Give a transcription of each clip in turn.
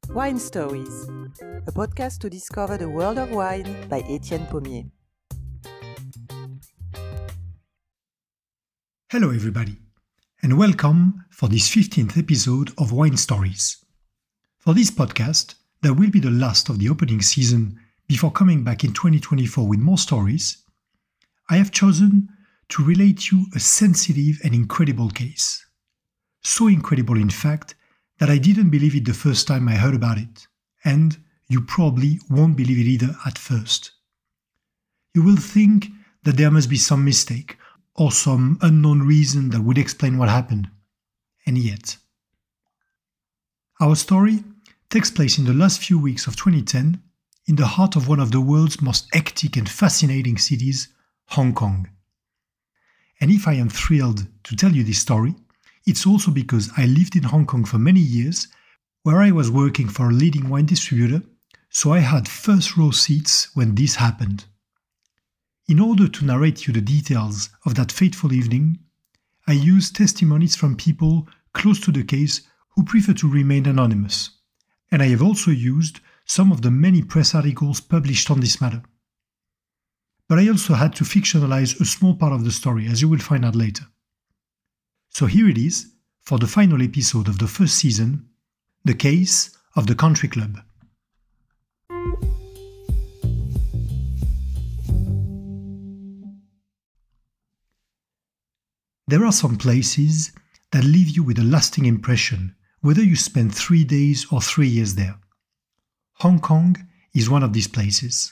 Wine Stories, a podcast to discover the world of wine by Etienne Pommier. Hello everybody, and welcome for this 15th episode of Wine Stories. For this podcast, that will be the last of the opening season before coming back in 2024 with more stories. I have chosen to relate you a sensitive and incredible case. So incredible, in fact, that I didn't believe it the first time I heard about it, and you probably won't believe it either at first. You will think that there must be some mistake or some unknown reason that would explain what happened, and yet. Our story takes place in the last few weeks of 2010 in the heart of one of the world's most hectic and fascinating cities, Hong Kong. And if I am thrilled to tell you this story, it's also because I lived in Hong Kong for many years, where I was working for a leading wine distributor, so I had first row seats when this happened. In order to narrate you the details of that fateful evening, I used testimonies from people close to the case who prefer to remain anonymous, and I have also used some of the many press articles published on this matter. But I also had to fictionalize a small part of the story, as you will find out later. So here it is, for the final episode of the first season, the case of the country club. There are some places that leave you with a lasting impression, whether you spend 3 days or 3 years there. Hong Kong is one of these places.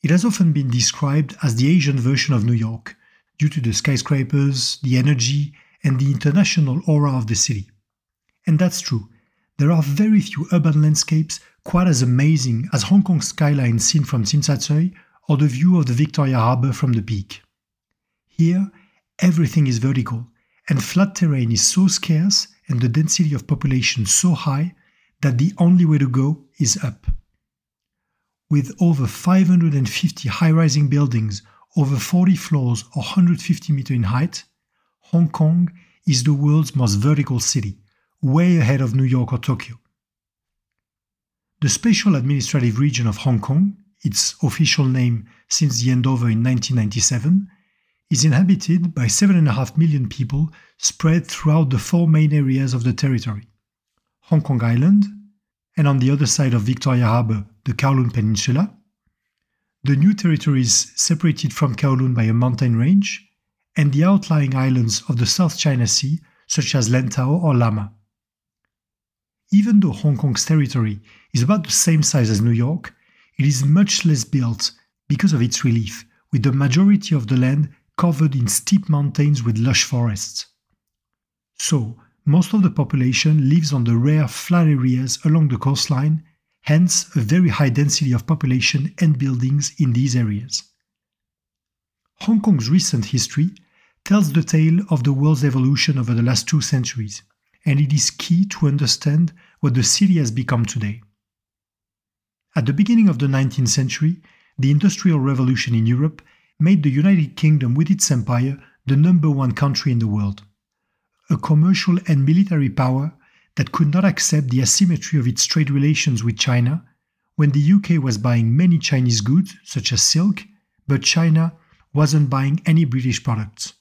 It has often been described as the Asian version of New York, due to the skyscrapers, the energy, and the international aura of the city. And that's true. There are very few urban landscapes quite as amazing as Hong Kong's skyline seen from Tsim Sha Tsui or the view of the Victoria Harbour from the peak. Here, everything is vertical, and flat terrain is so scarce and the density of population so high that the only way to go is up. With over 550 high-rising buildings, over 40 floors or 150 meters in height, Hong Kong is the world's most vertical city, way ahead of New York or Tokyo. The Special Administrative Region of Hong Kong, its official name since the handover in 1997, is inhabited by 7.5 million people spread throughout the 4 main areas of the territory: Hong Kong Island, and on the other side of Victoria Harbour, the Kowloon Peninsula, the new territories separated from Kowloon by a mountain range, and the outlying islands of the South China Sea, such as Lantau or Lama. Even though Hong Kong's territory is about the same size as New York, it is much less built because of its relief, with the majority of the land covered in steep mountains with lush forests. So, most of the population lives on the rare flat areas along the coastline, hence a very high density of population and buildings in these areas. Hong Kong's recent history tells the tale of the world's evolution over the last 2 centuries, and it is key to understand what the city has become today. At the beginning of the 19th century, the Industrial Revolution in Europe made the United Kingdom with its empire the #1 country in the world, a commercial and military power that could not accept the asymmetry of its trade relations with China, when the UK was buying many Chinese goods, such as silk, but China wasn't buying any British products.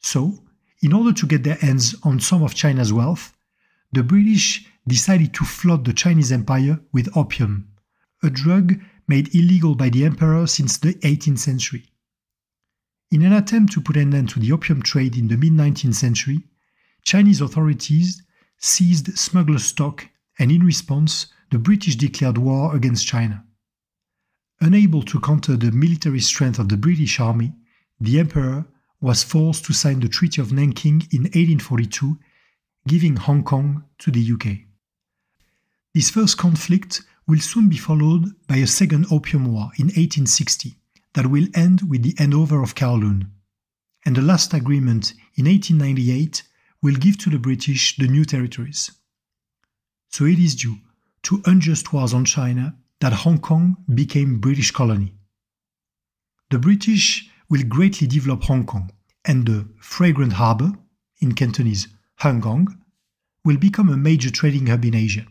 So, in order to get their hands on some of China's wealth, the British decided to flood the Chinese Empire with opium, a drug made illegal by the emperor since the 18th century. In an attempt to put an end to the opium trade in the mid-19th century, Chinese authorities seized smuggler stock, and in response, the British declared war against China. Unable to counter the military strength of the British army, the emperor was forced to sign the Treaty of Nanking in 1842, giving Hong Kong to the UK. This first conflict will soon be followed by a second Opium War in 1860 that will end with the handover of Kowloon. And the last agreement in 1898 will give to the British the new territories. So it is due to unjust wars on China that Hong Kong became British colony. The British will greatly develop Hong Kong, and the fragrant harbour, in Cantonese Hong Kong, will become a major trading hub in Asia.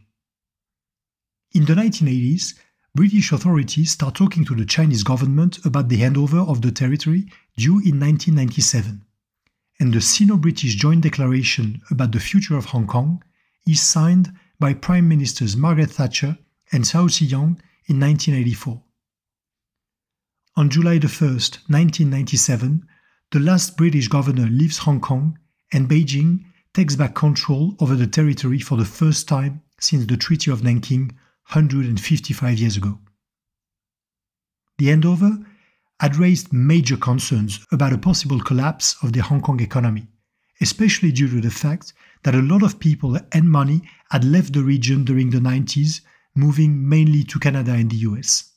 In the 1980s, British authorities start talking to the Chinese government about the handover of the territory due in 1997, and the Sino-British Joint Declaration about the future of Hong Kong is signed by Prime Ministers Margaret Thatcher and Cao Ziyang in 1984. On July 1, 1997, the last British governor leaves Hong Kong and Beijing takes back control over the territory for the first time since the Treaty of Nanking 155 years ago. The handover had raised major concerns about a possible collapse of the Hong Kong economy, especially due to the fact that a lot of people and money had left the region during the 90s, moving mainly to Canada and the US.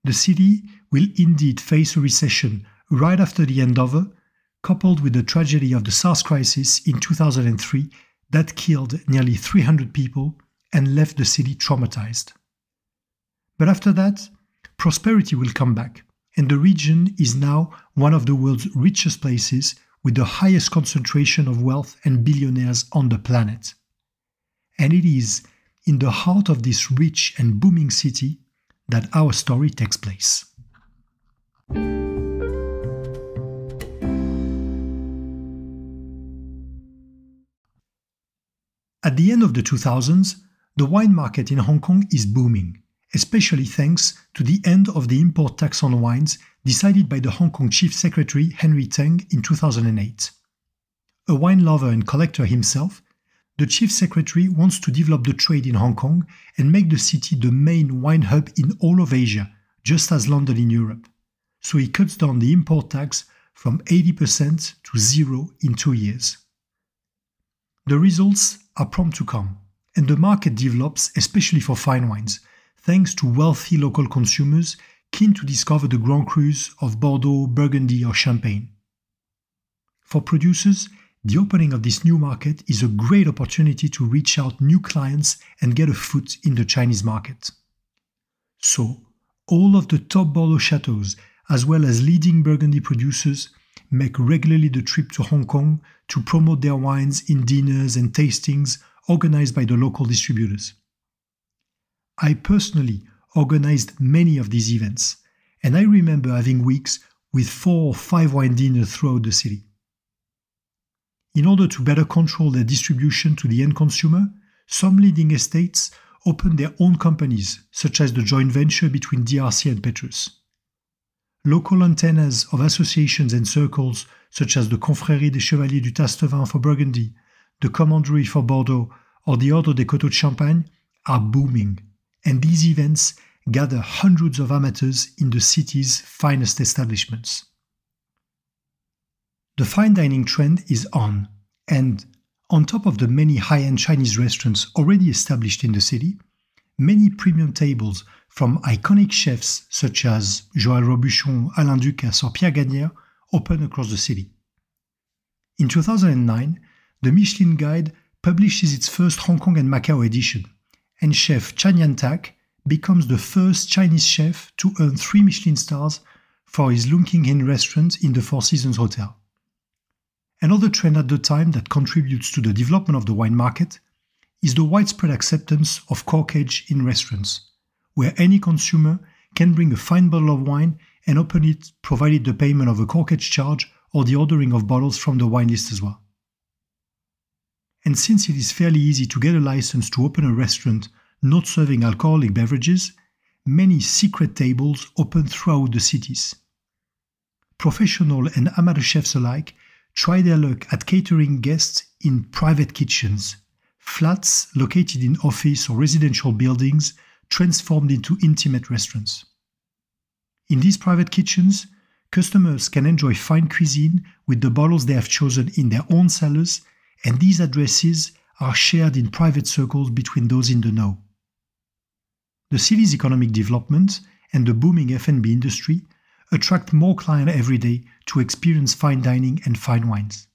The city will indeed face a recession right after the handover, coupled with the tragedy of the SARS crisis in 2003 that killed nearly 300 people and left the city traumatized. But after that, prosperity will come back, and the region is now one of the world's richest places with the highest concentration of wealth and billionaires on the planet. And it is in the heart of this rich and booming city that our story takes place. At the end of the 2000s, the wine market in Hong Kong is booming, especially thanks to the end of the import tax on wines decided by the Hong Kong Chief Secretary Henry Teng in 2008. A wine lover and collector himself, the Chief Secretary wants to develop the trade in Hong Kong and make the city the main wine hub in all of Asia, just as London in Europe. So he cuts down the import tax from 80% to 0 in 2 years. The results are prompt to come, and the market develops especially for fine wines, thanks to wealthy local consumers keen to discover the Grand Crus of Bordeaux, Burgundy or Champagne. For producers, the opening of this new market is a great opportunity to reach out new clients and get a foot in the Chinese market. So, all of the top Bordeaux chateaux, as well as leading Burgundy producers, make regularly the trip to Hong Kong to promote their wines in dinners and tastings organized by the local distributors. I personally organized many of these events, and I remember having weeks with 4 or 5 wine dinners throughout the city. In order to better control their distribution to the end consumer, some leading estates opened their own companies, such as the joint venture between DRC and Petrus. Local antennas of associations and circles, such as the Confrérie des Chevaliers du Tastevin for Burgundy, the Commandery for Bordeaux, or the Ordre des Coteaux de Champagne, are booming, and these events gather hundreds of amateurs in the city's finest establishments. The fine dining trend is on, and on top of the many high-end Chinese restaurants already established in the city, many premium tables from iconic chefs such as Joël Robuchon, Alain Ducasse or Pierre Gagnère open across the city. In 2009, the Michelin Guide publishes its first Hong Kong and Macau edition, and chef Chan Yan-tak becomes the first Chinese chef to earn 3 Michelin stars for his Lung King Hin restaurant in the Four Seasons Hotel. Another trend at the time that contributes to the development of the wine market is the widespread acceptance of corkage in restaurants, where any consumer can bring a fine bottle of wine and open it provided the payment of a corkage charge or the ordering of bottles from the wine list as well. And since it is fairly easy to get a license to open a restaurant not serving alcoholic beverages, many secret tables open throughout the cities. Professional and amateur chefs alike try their luck at catering guests in private kitchens, flats located in office or residential buildings transformed into intimate restaurants. In these private kitchens, customers can enjoy fine cuisine with the bottles they have chosen in their own cellars, and these addresses are shared in private circles between those in the know. The city's economic development and the booming F&B industry attract more clients every day to experience fine dining and fine wines.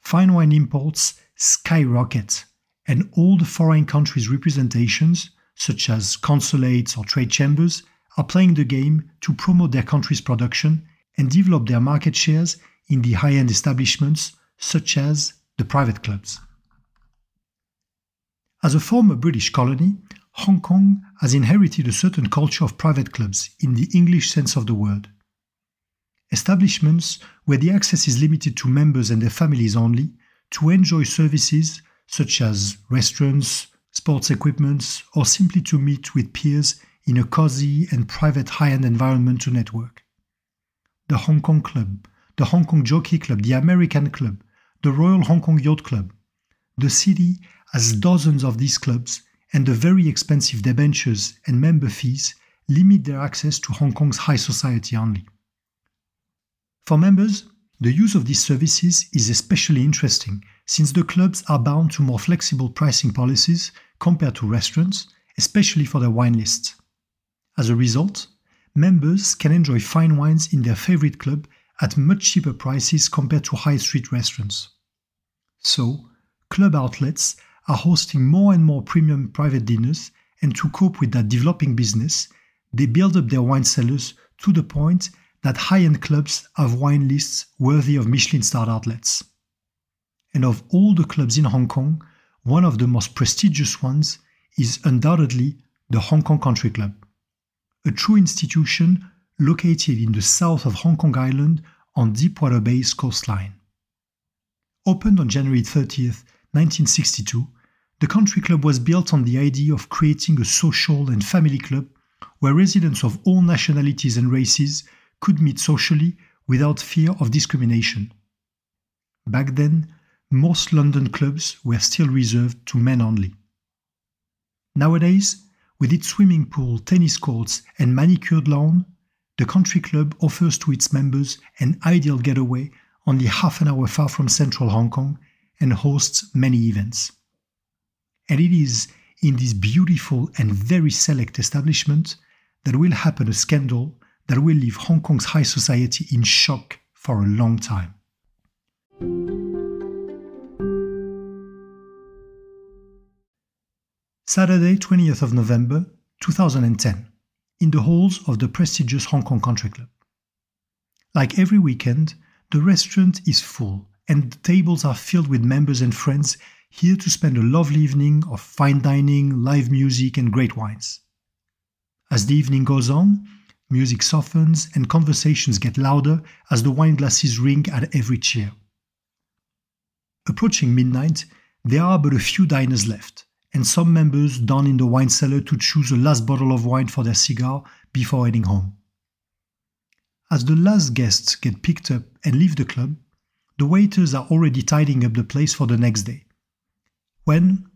Fine wine imports skyrocket, and all the foreign countries' representations, such as consulates or trade chambers, are playing the game to promote their country's production and develop their market shares in the high-end establishments such as the private clubs. As a former British colony, Hong Kong has inherited a certain culture of private clubs in the English sense of the word. Establishments where the access is limited to members and their families only to enjoy services such as restaurants, sports equipment, or simply to meet with peers in a cozy and private high-end environment to network. The Hong Kong Club, the Hong Kong Jockey Club, the American Club, the Royal Hong Kong Yacht Club. The city has dozens of these clubs, and the very expensive debentures and member fees limit their access to Hong Kong's high society only. For members, the use of these services is especially interesting since the clubs are bound to more flexible pricing policies compared to restaurants, especially for their wine lists. As a result, members can enjoy fine wines in their favorite club at much cheaper prices compared to high street restaurants. So, club outlets are hosting more and more premium private dinners, and to cope with that developing business, they build up their wine cellars to the point that high-end clubs have wine lists worthy of Michelin-starred outlets. And of all the clubs in Hong Kong, one of the most prestigious ones is undoubtedly the Hong Kong Country Club, a true institution located in the south of Hong Kong Island on Deepwater Bay's coastline. Opened on January 30th, 1962, the country club was built on the idea of creating a social and family club where residents of all nationalities and races could meet socially without fear of discrimination. Back then, most London clubs were still reserved to men only. Nowadays, with its swimming pool, tennis courts, and manicured lawn, the country club offers to its members an ideal getaway only half an hour far from central Hong Kong and hosts many events. And it is in this beautiful and very select establishment that will happen a scandal that will leave Hong Kong's high society in shock for a long time. Saturday, 20th of November, 2010, in the halls of the prestigious Hong Kong Country Club. Like every weekend, the restaurant is full and the tables are filled with members and friends here to spend a lovely evening of fine dining, live music and great wines. As the evening goes on, music softens and conversations get louder as the wine glasses ring at every cheer. Approaching midnight, there are but a few diners left, and some members down in the wine cellar to choose a last bottle of wine for their cigar before heading home. As the last guests get picked up and leave the club, the waiters are already tidying up the place for the next day, when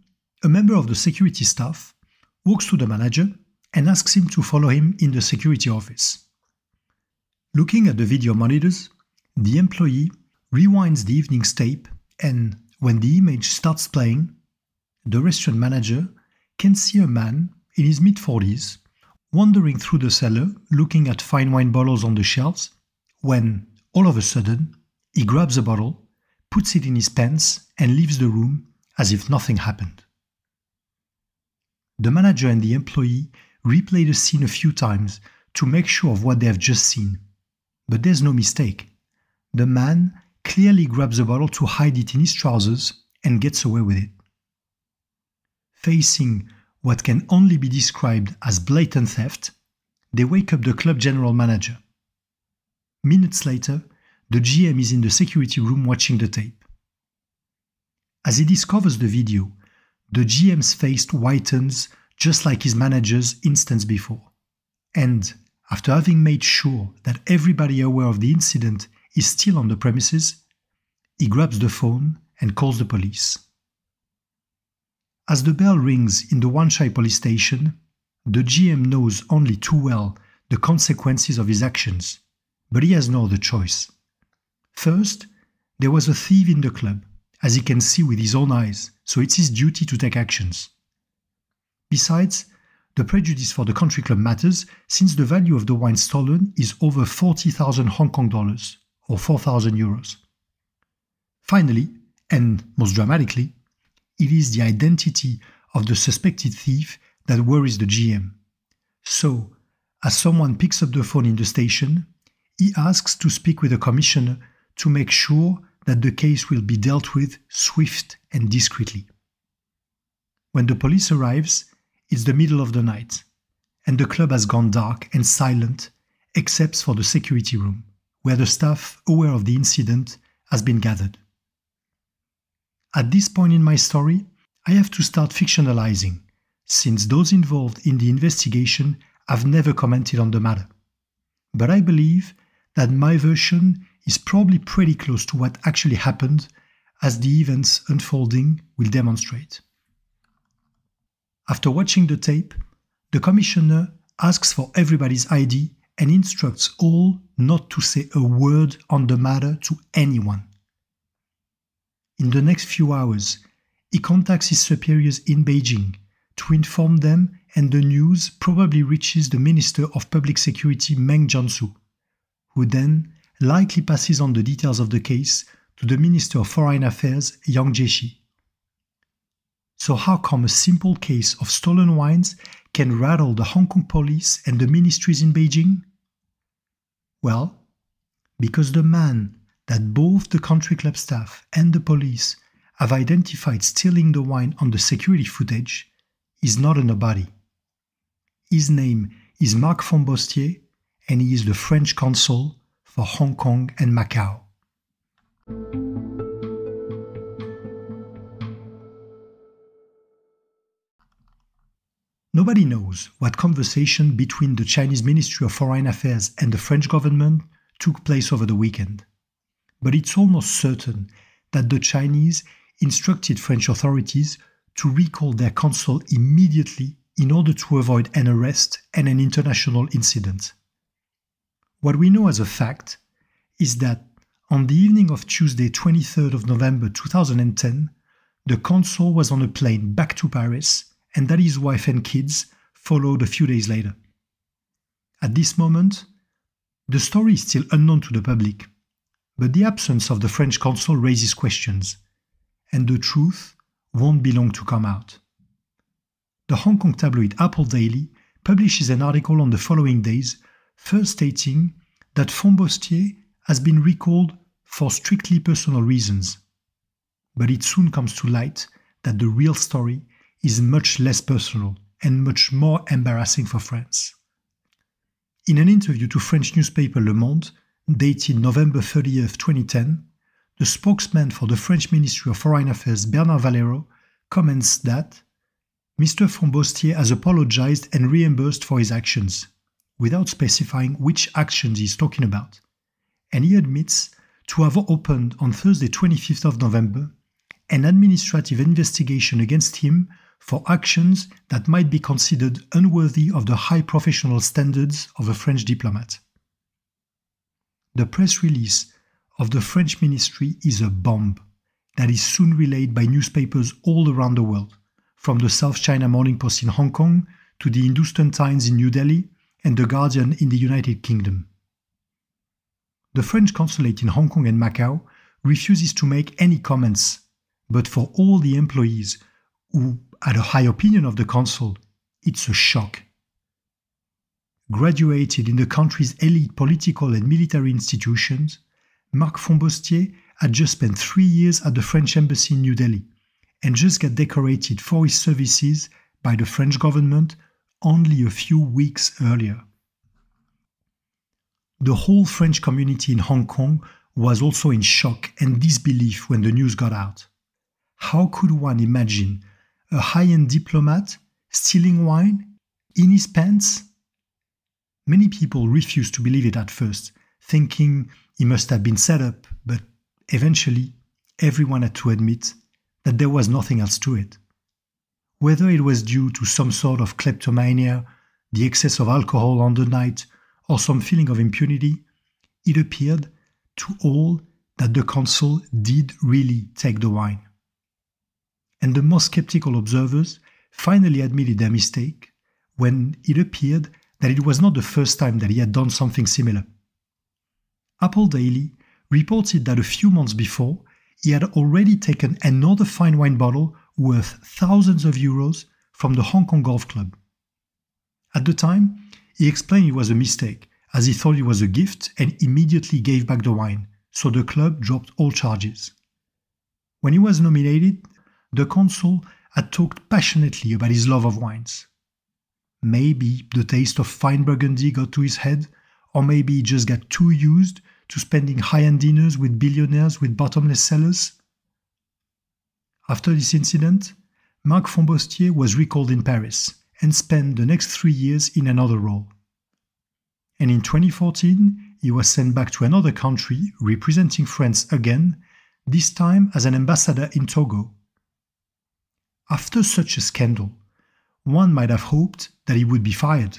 a member of the security staff walks to the manager and asks him to follow him in the security office. Looking at the video monitors, the employee rewinds the evening's tape, and when the image starts playing, the restaurant manager can see a man in his mid-40s wandering through the cellar looking at fine wine bottles on the shelves, when, all of a sudden, he grabs a bottle, puts it in his pants and leaves the room as if nothing happened. The manager and the employee replay the scene a few times to make sure of what they have just seen. But there's no mistake. The man clearly grabs a bottle to hide it in his trousers and gets away with it. Facing what can only be described as blatant theft, they wake up the club general manager. Minutes later, the GM is in the security room watching the tape. As he discovers the video, the GM's face whitens just like his manager's instance before. And after having made sure that everybody aware of the incident is still on the premises, he grabs the phone and calls the police. As the bell rings in the Wan Chai police station, the GM knows only too well the consequences of his actions, but he has no other choice. First, there was a thief in the club, as he can see with his own eyes, so it's his duty to take actions. Besides, the prejudice for the country club matters since the value of the wine stolen is over 40,000 Hong Kong dollars, or 4,000 euros. Finally, and most dramatically, it is the identity of the suspected thief that worries the GM. So, as someone picks up the phone in the station, he asks to speak with the commissioner to make sure that the case will be dealt with swift and discreetly. When the police arrives, it's the middle of the night, and the club has gone dark and silent except for the security room, where the staff, aware of the incident, has been gathered. At this point in my story, I have to start fictionalizing, since those involved in the investigation have never commented on the matter. But I believe that my version is probably pretty close to what actually happened, as the events unfolding will demonstrate. After watching the tape, the commissioner asks for everybody's ID and instructs all not to say a word on the matter to anyone. In the next few hours, he contacts his superiors in Beijing to inform them, and the news probably reaches the Minister of Public Security Meng Jiansu, who then likely passes on the details of the case to the Minister of Foreign Affairs Yang Jiechi. So how come a simple case of stolen wines can rattle the Hong Kong police and the ministries in Beijing? Well, because the man that both the country club staff and the police have identified stealing the wine on the security footage is not a nobody. His name is Marc Fombostier, and he is the French consul for Hong Kong and Macau. Nobody knows what conversation between the Chinese Ministry of Foreign Affairs and the French government took place over the weekend. But it's almost certain that the Chinese instructed French authorities to recall their consul immediately in order to avoid an arrest and an international incident. What we know as a fact is that on the evening of Tuesday, 23rd of November 2010, the consul was on a plane back to Paris, and that his wife and kids followed a few days later. At this moment, the story is still unknown to the public, but the absence of the French consul raises questions, and the truth won't be long to come out. The Hong Kong tabloid Apple Daily publishes an article on the following days, first stating that Fombostier has been recalled for strictly personal reasons. But it soon comes to light that the real story is much less personal and much more embarrassing for France. In an interview to French newspaper Le Monde, dated November 30th, 2010, the spokesman for the French Ministry of Foreign Affairs, Bernard Valero, comments that Mr. Fombostier has apologized and reimbursed for his actions, without specifying which actions he is talking about, and he admits to have opened on Thursday 25th of November an administrative investigation against him for actions that might be considered unworthy of the high professional standards of a French diplomat. The press release of the French ministry is a bomb that is soon relayed by newspapers all around the world, from the South China Morning Post in Hong Kong to the Hindustan Times in New Delhi and The Guardian in the United Kingdom. The French consulate in Hong Kong and Macau refuses to make any comments, but for all the employees who had a high opinion of the consul, it's a shock. Graduated in the country's elite political and military institutions, Marc Fombostier had just spent 3 years at the French embassy in New Delhi and just got decorated for his services by the French government only a few weeks earlier. The whole French community in Hong Kong was also in shock and disbelief when the news got out. How could one imagine a high-end diplomat stealing wine in his pants? Many people refused to believe it at first, thinking he must have been set up, but eventually everyone had to admit that there was nothing else to it. Whether it was due to some sort of kleptomania, the excess of alcohol on the night, or some feeling of impunity, it appeared to all that the consul did really take the wine. And the most skeptical observers finally admitted their mistake when it appeared that it was not the first time that he had done something similar. Apple Daily reported that a few months before, he had already taken another fine wine bottle worth thousands of euros from the Hong Kong Golf Club. At the time, he explained it was a mistake, as he thought it was a gift and immediately gave back the wine, so the club dropped all charges. When he was nominated, the consul had talked passionately about his love of wines. Maybe the taste of fine Burgundy got to his head, or maybe he just got too used to spending high-end dinners with billionaires with bottomless cellars. After this incident, Marc Fombostier was recalled in Paris and spent the next 3 years in another role. And in 2014, he was sent back to another country, representing France again, this time as an ambassador in Togo. After such a scandal, one might have hoped that he would be fired.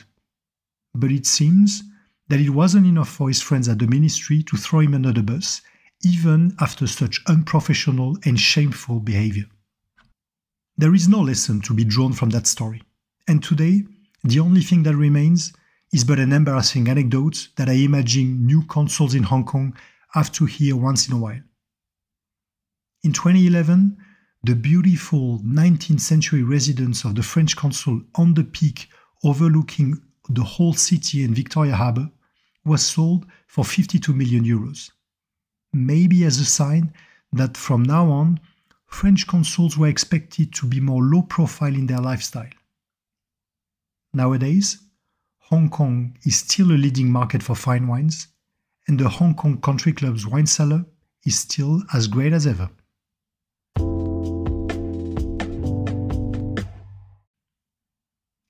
But it seems that it wasn't enough for his friends at the ministry to throw him under the bus, even after such unprofessional and shameful behavior. There is no lesson to be drawn from that story, and today, the only thing that remains is but an embarrassing anecdote that I imagine new consuls in Hong Kong have to hear once in a while. In 2011, the beautiful 19th century residence of the French consul on the peak overlooking the whole city and Victoria Harbour was sold for 52 million euros. Maybe as a sign that from now on, French consuls were expected to be more low profile in their lifestyle. Nowadays, Hong Kong is still a leading market for fine wines, and the Hong Kong Country Club's wine cellar is still as great as ever.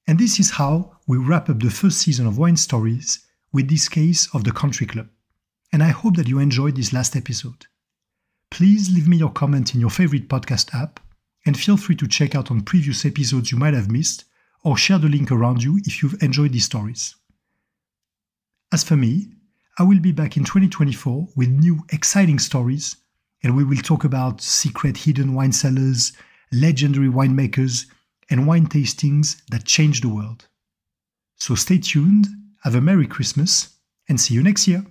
And this is how we wrap up the first season of Wine Stories with this case of the Country Club. And I hope that you enjoyed this last episode. Please leave me your comment in your favorite podcast app, and feel free to check out on previous episodes you might have missed, or share the link around you if you've enjoyed these stories. As for me, I will be back in 2024 with new exciting stories, and we will talk about secret hidden wine cellars, legendary winemakers, and wine tastings that change the world. So stay tuned, have a Merry Christmas, and see you next year!